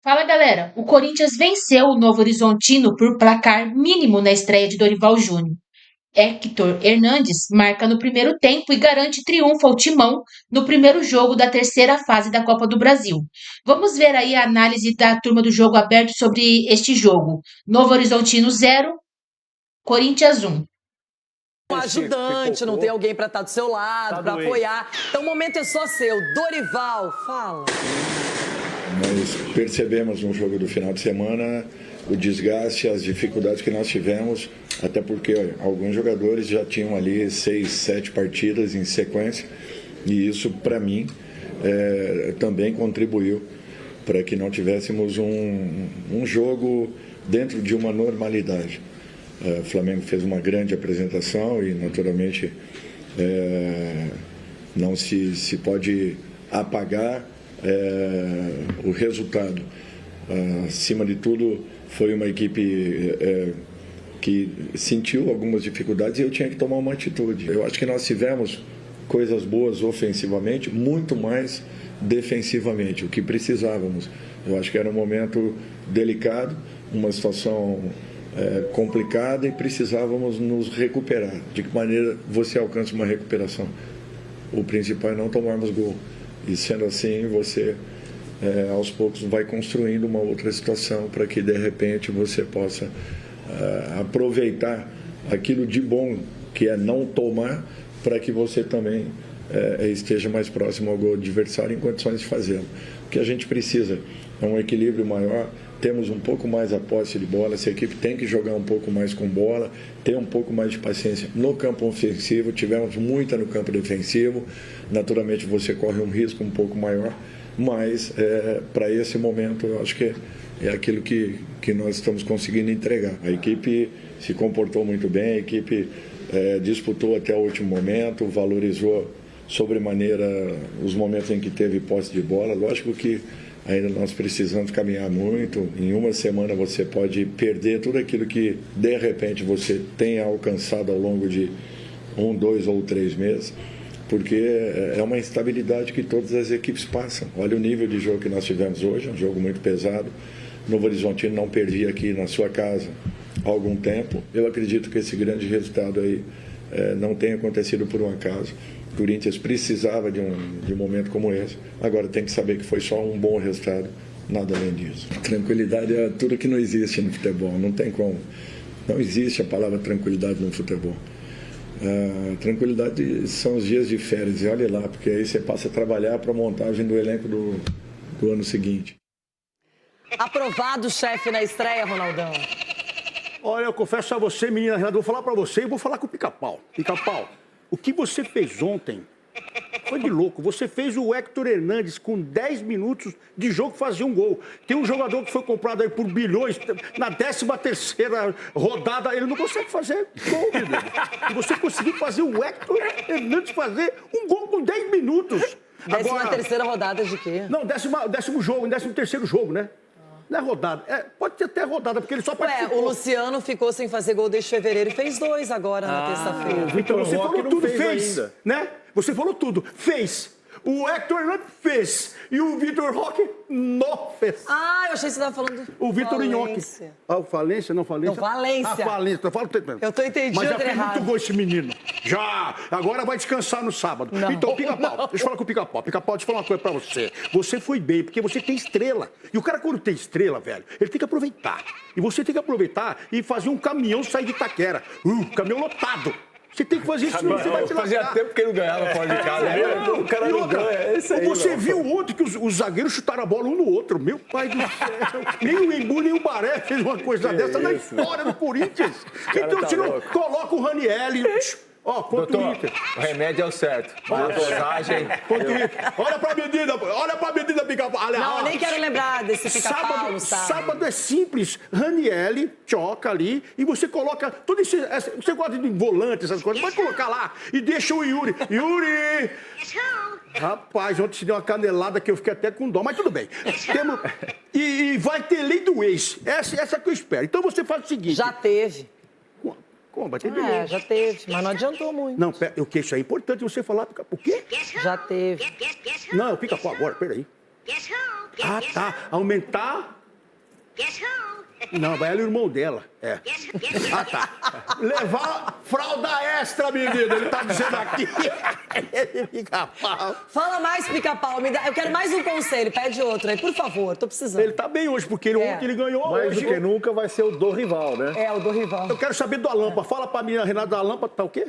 Fala galera, o Corinthians venceu o Novo Horizontino por placar mínimo na estreia de Dorival Júnior. Héctor Hernandes marca no primeiro tempo e garante triunfo ao Timão no primeiro jogo da terceira fase da Copa do Brasil. Vamos ver aí a análise da turma do Jogo Aberto sobre este jogo. Novo Horizontino 0, Corinthians 1. Um ajudante, não tem alguém para estar do seu lado, para apoiar. Então o momento é só seu. Dorival, fala. Nós percebemos no jogo do final de semana o desgaste, as dificuldades que nós tivemos, até porque alguns jogadores já tinham ali 6, 7 partidas em sequência, e isso, para mim, também contribuiu para que não tivéssemos um jogo dentro de uma normalidade. O Flamengo fez uma grande apresentação e, naturalmente, não se pode apagar o resultado. Acima de tudo, foi uma equipe que sentiu algumas dificuldades e eu tinha que tomar uma atitude. Eu acho que nós tivemos coisas boas ofensivamente, muito mais defensivamente, o que precisávamos. Eu acho que era um momento delicado, uma situação complicada e precisávamos nos recuperar. De que maneira você alcança uma recuperação? O principal é não tomarmos gol. E sendo assim, você aos poucos vai construindo uma outra situação para que de repente você possa aproveitar aquilo de bom que é não tomar, para que você também esteja mais próximo ao gol adversário em condições de fazê-lo. O que a gente precisa é um equilíbrio maior, temos um pouco mais a posse de bola, essa equipe tem que jogar um pouco mais com bola, ter um pouco mais de paciência no campo ofensivo, tivemos muita no campo defensivo, naturalmente você corre um risco um pouco maior, mas para esse momento eu acho que é aquilo que nós estamos conseguindo entregar. A equipe se comportou muito bem, a equipe disputou até o último momento, valorizou sobremaneira os momentos em que teve posse de bola. Lógico que ainda nós precisamos caminhar muito. Em uma semana você pode perder tudo aquilo que de repente você tenha alcançado ao longo de 1, 2 ou 3 meses, porque é uma instabilidade que todas as equipes passam. Olha o nível de jogo que nós tivemos hoje, um jogo muito pesado. Novo Horizontino não perdia aqui na sua casa há algum tempo. Eu acredito que esse grande resultado aí não tenha acontecido por um acaso. O Corinthians precisava de um momento como esse. Agora tem que saber que foi só um bom resultado, nada além disso. Tranquilidade é tudo que não existe no futebol, não tem como. Não existe a palavra tranquilidade no futebol. Tranquilidade são os dias de férias, e olha lá, porque aí você passa a trabalhar para a montagem do elenco do ano seguinte. Aprovado, chefe, na estreia, Ronaldão. Olha, eu confesso a você, menina Renata, vou falar pra você e vou falar com o Pica-Pau. Pica-Pau, o que você fez ontem foi de louco. Você fez o Héctor Hernandes com 10 minutos de jogo fazer um gol. Tem um jogador que foi comprado aí por bilhões, na 13ª rodada, ele não consegue fazer gol, menino. E você conseguiu fazer o Héctor Hernandes fazer um gol com 10 minutos. 13ª rodada de quê? Não, décimo jogo, em 13º jogo, né? Não é rodada. Pode ter até rodada, porque ele só participou. O Luciano ficou sem fazer gol desde fevereiro e fez 2 agora na terça-feira. Então você falou tudo, fez, né? Você falou tudo, fez. O Héctor Hernandes fez. E o Vitor Roque não fez. Ah, eu achei que você estava falando o Vitor Inhoque. O Falência, não Falência? Não, Valência. Falência. Eu tô entendendo. Mas já fez errado. muito gol esse menino. Já. Agora vai descansar no sábado. Não. Então, Pica-Pau, deixa eu falar com o Pica-Pau. Pica-Pau, deixa eu falar uma coisa pra você. Você foi bem, porque você tem estrela. E o cara, quando tem estrela, velho, ele tem que aproveitar. E você tem que aproveitar e fazer um caminhão sair de Itaquera. Caminhão lotado. Você tem que fazer isso, senão você vai se Fazia lascar. tempo que ele não ganhava fora de casa. O cara não ganha, é isso aí. Você viu ontem que os zagueiros chutaram a bola um no outro. Meu pai do céu. Nem o Embu, nem o Baré fez uma coisa dessa na história do Corinthians. Então, se não coloca o Ranieri... Ó, contra o Inter. O remédio é o certo. Mas a dosagem... Contra o Inter. Olha pra medida, Pica-Pau. Não, eu nem quero lembrar desse Pica-Pau, Sábado é simples. Ranieri, choca ali, e você coloca todo esse... Você gosta de volante, essas coisas, vai colocar lá e deixa o Yuri. Yuri! Rapaz, ontem se deu uma canelada que eu fiquei até com dó, mas tudo bem. E vai ter lei do ex. Essa que eu espero. Então você faz o seguinte... Já teve. Como? Vai ter delay. Já teve, mas não adiantou muito. Não, pera, o que isso é importante você falar. O quê? Já teve. Não, Pica-Pau agora, peraí. Ah, tá. Aumentar? Não, vai ela e o irmão dela. É. Ah, tá. Levar fralda extra, menino. Ele tá dizendo aqui. Pica-pau. Fala mais, Pica-Pau. Eu quero mais um conselho. Pede outro aí, por favor. Tô precisando. Ele tá bem hoje, porque ontem ele ganhou. Mais hoje do que nunca vai ser o Dorival, né? É, o Dorival. Eu quero saber da lâmpada. Fala pra mim, a Renata, da lâmpada tá o quê?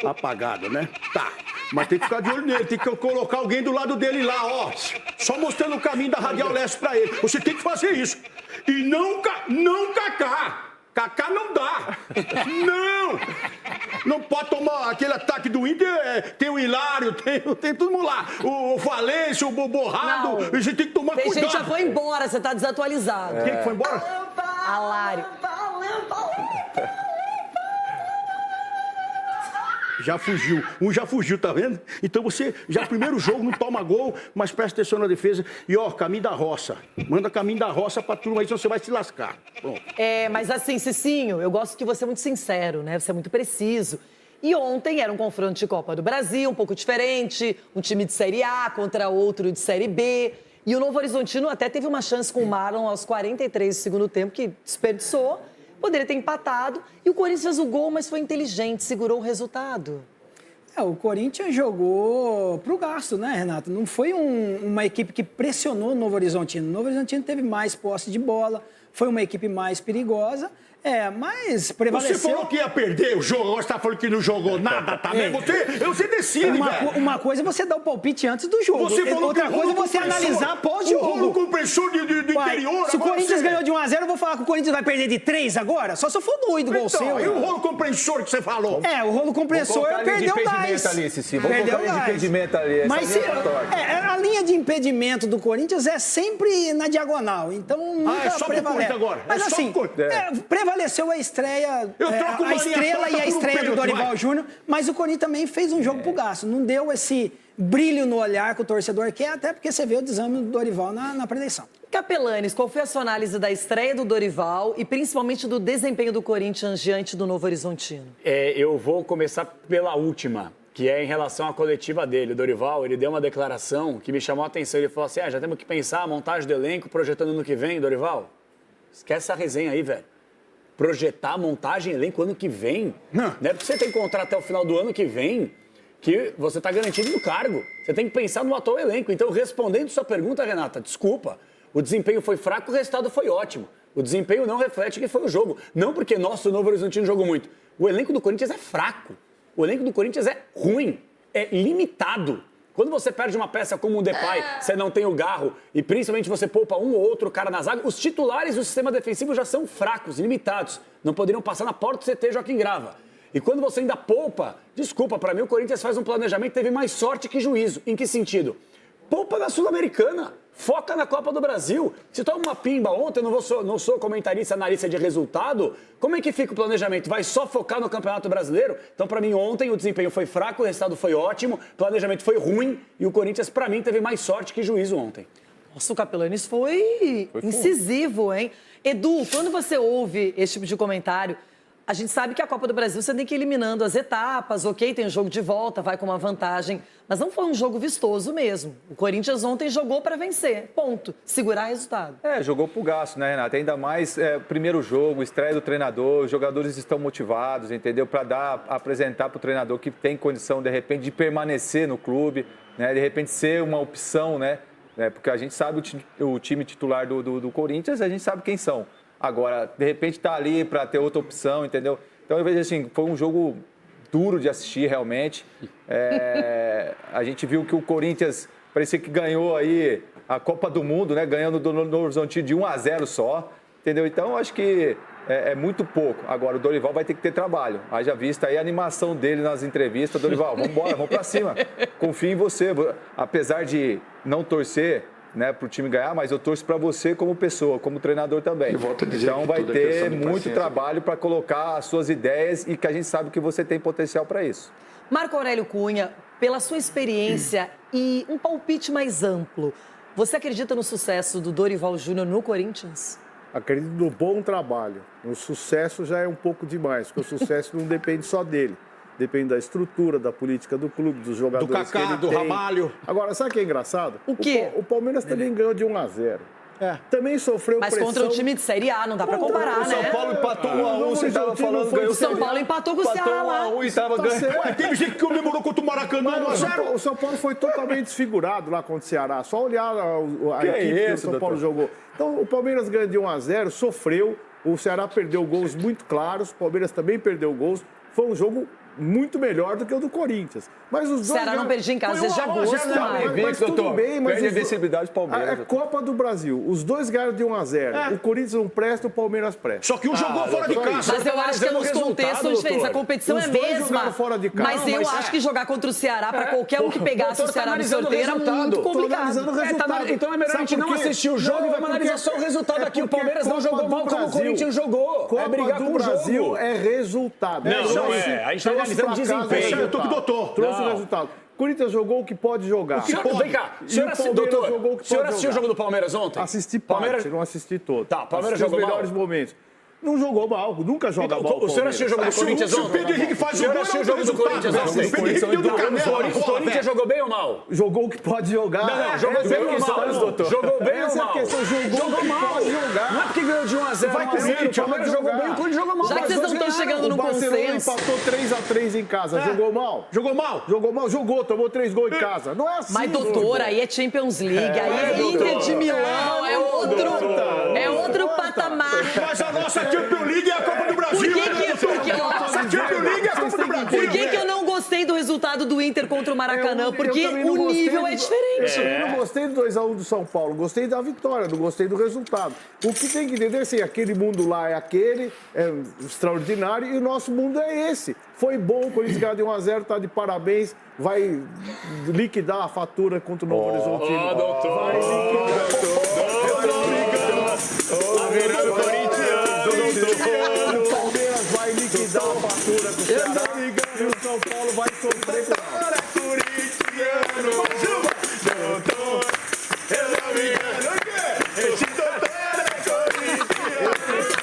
Apagada, né? Tá. Mas tem que ficar de olho nele, tem que colocar alguém do lado dele lá, ó. Só mostrando o caminho da Radial Leste pra ele. Você tem que fazer isso. E não Kaká. Kaká não dá. Não! Não pode tomar aquele ataque do Inter. Tem o Hilário, tem todo mundo lá. O Valência, o Borrado. Não. A gente tem que tomar Tem cuidado. gente já foi embora, você tá desatualizado. Quem que foi embora? Alário. Já fugiu. Um já fugiu, tá vendo? Então você, já primeiro jogo, não toma gol, mas presta atenção na defesa. E ó, caminho da roça. Manda caminho da roça pra turma aí, senão você vai se lascar. Pronto. É, mas assim, Cicinho, eu gosto que você é muito sincero, né? Você é muito preciso. E ontem era um confronto de Copa do Brasil, um pouco diferente. Um time de Série A contra outro de Série B. E o Novo Horizontino até teve uma chance com o Marlon aos 43 do segundo tempo, que desperdiçou. Poderia ter empatado. E o Corinthians fez o gol, mas foi inteligente, segurou o resultado. O Corinthians jogou pro gasto, né, Renato? Não foi uma equipe que pressionou o Novo Horizontino. O Novo Horizontino teve mais posse de bola, foi uma equipe mais perigosa. Mas prevaleceu... Você falou que ia perder o jogo, agora você tá falando que não jogou nada também. Você decide, velho. Uma coisa é você dar o palpite antes do jogo. Outra coisa é você analisar após o jogo. O rolo compressor do interior... Se o Corinthians ganhou de 1-0, eu vou falar que o Corinthians vai perder de 3 agora? Só se eu for doido igual o seu. E o rolo compressor que você falou? O rolo compressor perdeu o gás. Perdeu o gás. Impedimento ali. Mas a linha de impedimento do Corinthians é sempre na diagonal. Então nunca só prevalece agora. Mas assim, prevaleceu a estreia, a estrela e a estreia do Dorival Júnior, mas o Corinthians também fez um jogo pro gasto. Não deu esse brilho no olhar que o torcedor quer, até porque você vê o desame do Dorival na preleção. Capelanes, qual foi a sua análise da estreia do Dorival e principalmente do desempenho do Corinthians diante do Novo Horizontino? Eu vou começar pela última, que é em relação à coletiva dele. O Dorival, ele deu uma declaração que me chamou a atenção. Ele falou assim, já temos que pensar a montagem do elenco, projetando ano que vem, Dorival. Esquece essa resenha aí, velho. Projetar a montagem elenco ano que vem. Não é porque você tem contrato até o final do ano que vem que você está garantido no cargo. Você tem que pensar no atual elenco. Então, respondendo sua pergunta, Renata, desculpa. O desempenho foi fraco, o resultado foi ótimo. O desempenho não reflete que foi o jogo. Não porque, nossa, o Novo Horizontino jogou muito. O elenco do Corinthians é fraco. O elenco do Corinthians é ruim. É limitado. Quando você perde uma peça como o Depay, você não tem o Garro e principalmente você poupa um ou outro cara na zaga, os titulares do sistema defensivo já são fracos, limitados. Não poderiam passar na porta do CT Joaquim Grava. E quando você ainda poupa, desculpa, para mim o Corinthians faz um planejamento que teve mais sorte que juízo. Em que sentido? Poupa na Sul-Americana. Foca na Copa do Brasil. Se toma uma pimba ontem, eu não sou comentarista, analista de resultado, como é que fica o planejamento? Vai só focar no Campeonato Brasileiro? Então, para mim, ontem o desempenho foi fraco, o resultado foi ótimo, o planejamento foi ruim e o Corinthians, para mim, teve mais sorte que juízo ontem. Nossa, o Capelanes foi incisivo, hein? Edu, quando você ouve esse tipo de comentário, a gente sabe que a Copa do Brasil você tem que ir eliminando as etapas, ok, tem um jogo de volta, vai com uma vantagem, mas não foi um jogo vistoso mesmo. O Corinthians ontem jogou para vencer, ponto, segurar resultado. Jogou pro gasto, né, Renata? Ainda mais primeiro jogo, estreia do treinador, os jogadores estão motivados, entendeu? Para apresentar pro treinador que tem condição, de repente, de permanecer no clube, né? De repente ser uma opção, né? Porque a gente sabe o time titular do Corinthians, a gente sabe quem são. Agora, de repente, tá ali para ter outra opção, entendeu? Então, eu vejo assim, foi um jogo duro de assistir, realmente. A gente viu que o Corinthians parecia que ganhou aí a Copa do Mundo, né? Ganhando do Novo Horizontino de 1-0 só, entendeu? Então, eu acho que é muito pouco. Agora, o Dorival vai ter que ter trabalho. Haja vista aí a animação dele nas entrevistas. Dorival, vamos embora, vamos para cima. Confio em você. Apesar de não torcer, né, para o time ganhar, mas eu torço para você como pessoa, como treinador também. Então vai ter muito trabalho para colocar as suas ideias e que a gente sabe que você tem potencial para isso. Marco Aurélio Cunha, pela sua experiência e um palpite mais amplo, você acredita no sucesso do Dorival Júnior no Corinthians? Acredito no bom trabalho. O sucesso já é um pouco demais, porque o sucesso não depende só dele. depende da estrutura, da política do clube, dos jogadores Do Kaká, que ele do tem. Ramalho. Agora, sabe o que é engraçado? O quê? O Palmeiras também ganhou de 1-0. Também sofreu Mas pressão. contra o time de Série A, não dá pra comparar, O São né? Paulo empatou 1-1, você tava falando, ganhou O São Paulo empatou com o Ceará lá. 1-1 e tava Tá ganhando. certo. Ué, teve gente que comemorou contra o Maracanã, Mas 1-0. o São Paulo foi totalmente desfigurado lá contra o Ceará. Só olhar a Que equipe é que o isso, São Paulo doutor? jogou. Então, o Palmeiras ganhou de 1-0, sofreu. O Ceará perdeu gols muito claros. O Palmeiras também perdeu gols. Foi um jogo muito melhor do que o do Corinthians. Mas os dois Ceará não perdia em casa desde agosto, né, Mário? mas tudo doutor. bem, mas Perde a invencibilidade do Palmeiras, É doutor. Copa do Brasil. Os dois ganharam de 1-0. O Corinthians não presta, o Palmeiras presta. Só que um jogou fora de casa. Mas eu acho que é nos contextos diferentes. A competição Os é dois mesma. jogaram fora de casa. Mas eu acho que jogar contra o Ceará, pra qualquer um que pegasse o Ceará no sorteio, era muito complicado. Então é melhor a gente não assistir o jogo e vamos analisar só o resultado aqui. O Palmeiras não jogou mal como o Corinthians jogou. Copa É brigar do com o Brasil jogo. é resultado. Não é. A gente tá analisando desempenho. Eu tô com o doutor. Trouxe o resultado. O Corinthians jogou o que pode jogar. Vem cá, E o Palmeiras jogou o doutor, que o senhor pode assistiu o jogar. jogo do Palmeiras ontem? Assisti Palmeiras- parte, não assisti todo. Tá, Palmeiras Assisti jogou os mal? melhores momentos. Não jogou mal, nunca joga mal. O senhor assistiu o jogo do Corinthians Se o ontem? Pedro Henrique faz O senhor gol, assistiu o não jogo tem do Corinthians resultado. ontem? O Pedro Henrique deu de canela. O Corinthians jogou bem ou mal? Jogou o que pode jogar. Não, jogou Essa bem é a ou questão, mal? doutor. Jogou bem ou Essa é a mal? questão. Jogou o que mal. pode jogar. Não é porque ganhou de 1-0. Vai O Corinthians, Palmeiras jogou bem, o Corinthians jogou mal. Já que Mas vocês não dois estão ganharam. chegando O num Barcelona consenso. empatou 3-3 em casa. Jogou mal? Jogou mal? Jogou mal? Jogou, tomou 3 gols em casa. Não é assim. Mas, doutor, aí é Champions League, aí é Inter de Milão, é outro patamar. Mas a nossa Champions League é a Copa do Brasil. Por que né, que- doutor? porque, ó, Nossa Champions League é a Copa do Brasil. Por que eu não gostei do resultado do Inter contra o Maracanã? Eu Porque também não o gostei nível é diferente. Eu não gostei do 2-1 do São Paulo, gostei da vitória, não gostei do resultado. O que tem que entender é assim, aquele mundo lá é aquele, é extraordinário, e o nosso mundo é esse. Foi bom, o Corinthians ganhou de 1-0, tá de parabéns, vai liquidar a fatura contra o Novo Horizontino. Vai liquidar. O Palmeiras vai liquidar a fatura do Ceará e o São Paulo vai sofrer com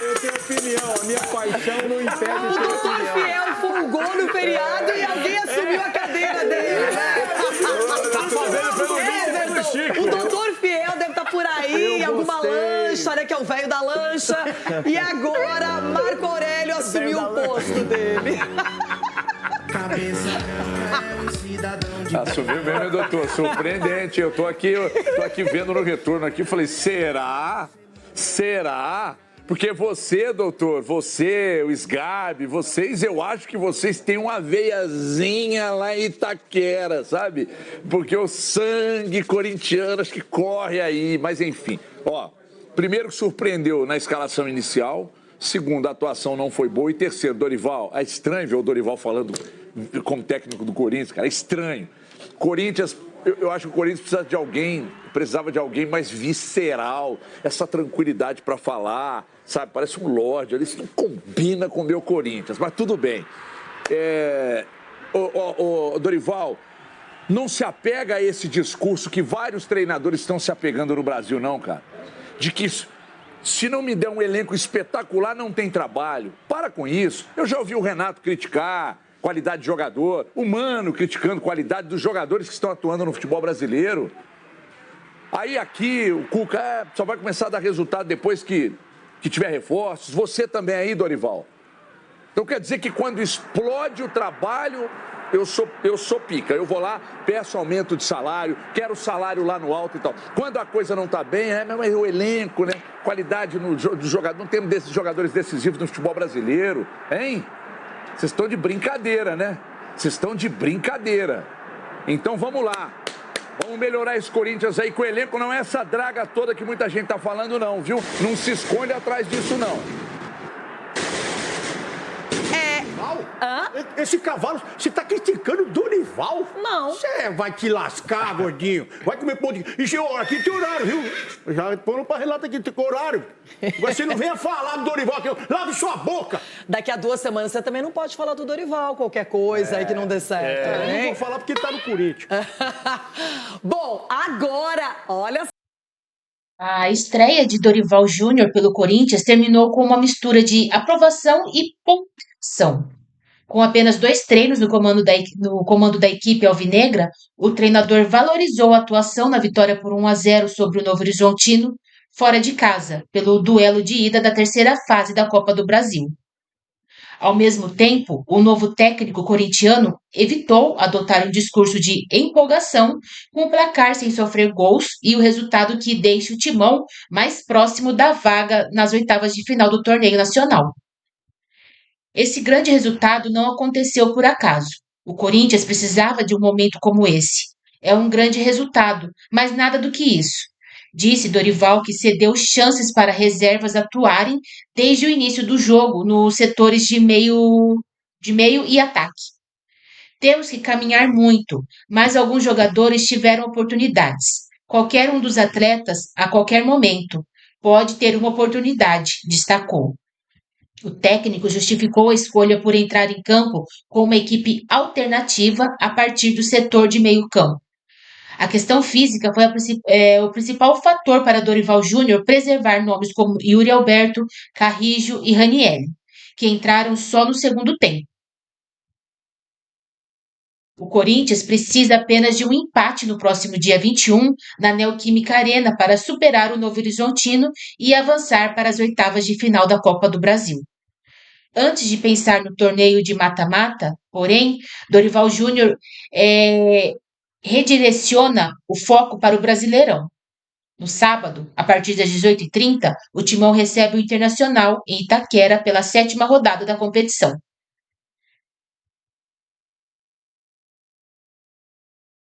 Eu tenho opinião, a minha paixão não impede O de ter doutor opinião. Fiel folgou no feriado e alguém assumiu a cadeira dele. Tá fazendo pelo Everton, o doutor Fiel deve estar por aí, em Eu alguma gostei. lancha, né? Que é o velho da lancha. E agora, Marco Aurélio assumiu o posto dele. Assumiu mesmo, doutor. Surpreendente. Eu tô aqui vendo no retorno aqui, falei, será? Será? Porque você, doutor, você, o Sgarbi, vocês, eu acho que vocês têm uma veiazinha lá em Itaquera, sabe? Porque o sangue corintiano acho que corre aí, mas enfim. Ó, primeiro que surpreendeu na escalação inicial, segundo, a atuação não foi boa, e terceiro, Dorival, é estranho ver o Dorival falando como técnico do Corinthians, cara, é estranho. Corinthians, eu acho que o Corinthians precisava de alguém mais visceral, essa tranquilidade para falar, sabe? Parece um lorde, isso não combina com o meu Corinthians, mas tudo bem. Dorival, não se apega a esse discurso que vários treinadores estão se apegando no Brasil, não, cara. De que se não me der um elenco espetacular, não tem trabalho. Para com isso. Eu já ouvi o Renato criticar qualidade de jogador, o Mano criticando qualidade dos jogadores que estão atuando no futebol brasileiro. Aí aqui o Cuca só vai começar a dar resultado depois que tiver reforços. Você também aí, Dorival. Então quer dizer que quando explode o trabalho, eu sou pica. Eu vou lá, peço aumento de salário, quero salário lá no alto e tal. Quando a coisa não está bem, mas o elenco, né? Qualidade do jogador. Não temos desses jogadores decisivos no futebol brasileiro, hein? Vocês estão de brincadeira, né? Vocês estão de brincadeira. Então vamos lá. Vamos melhorar esse Corinthians aí, que o elenco não é essa draga toda que muita gente tá falando, não, viu? Não se esconde atrás disso, não. Esse cavalo, você tá criticando o Dorival? Não. Você vai te lascar, gordinho. Vai comer pão de... E aqui tem horário, viu? Já foram pra relato aqui, tem horário. Você não venha falar do Dorival aqui. Lave sua boca. Daqui a 2 semanas você também não pode falar do Dorival, qualquer coisa aí que não dê certo. Eu não hein? vou falar porque tá no Corinthians. Bom, agora, olha. A estreia de Dorival Júnior pelo Corinthians terminou com uma mistura de aprovação e ponderação. Com apenas 2 treinos no comando da equipe alvinegra, o treinador valorizou a atuação na vitória por 1-0 sobre o Novo Horizontino, fora de casa, pelo duelo de ida da terceira fase da Copa do Brasil. Ao mesmo tempo, o novo técnico corintiano evitou adotar um discurso de empolgação com o placar sem sofrer gols e o resultado que deixa o Timão mais próximo da vaga nas oitavas de final do torneio nacional. Esse grande resultado não aconteceu por acaso. O Corinthians precisava de um momento como esse. É um grande resultado, mas nada do que isso. Disse Dorival que cedeu chances para reservas atuarem desde o início do jogo nos setores de meio e ataque. Temos que caminhar muito, mas alguns jogadores tiveram oportunidades. Qualquer um dos atletas, a qualquer momento, pode ter uma oportunidade, destacou. O técnico justificou a escolha por entrar em campo com uma equipe alternativa a partir do setor de meio-campo. A questão física foi o principal fator para Dorival Júnior preservar nomes como Yuri Alberto, Carrijo e Ranieri, que entraram só no segundo tempo. O Corinthians precisa apenas de um empate no próximo dia 21 na Neoquímica Arena para superar o Novo Horizontino e avançar para as oitavas de final da Copa do Brasil. Antes de pensar no torneio de mata-mata, porém, Dorival Júnior redireciona o foco para o Brasileirão. No sábado, a partir das 18h30, o Timão recebe o Internacional em Itaquera pela 7ª rodada da competição.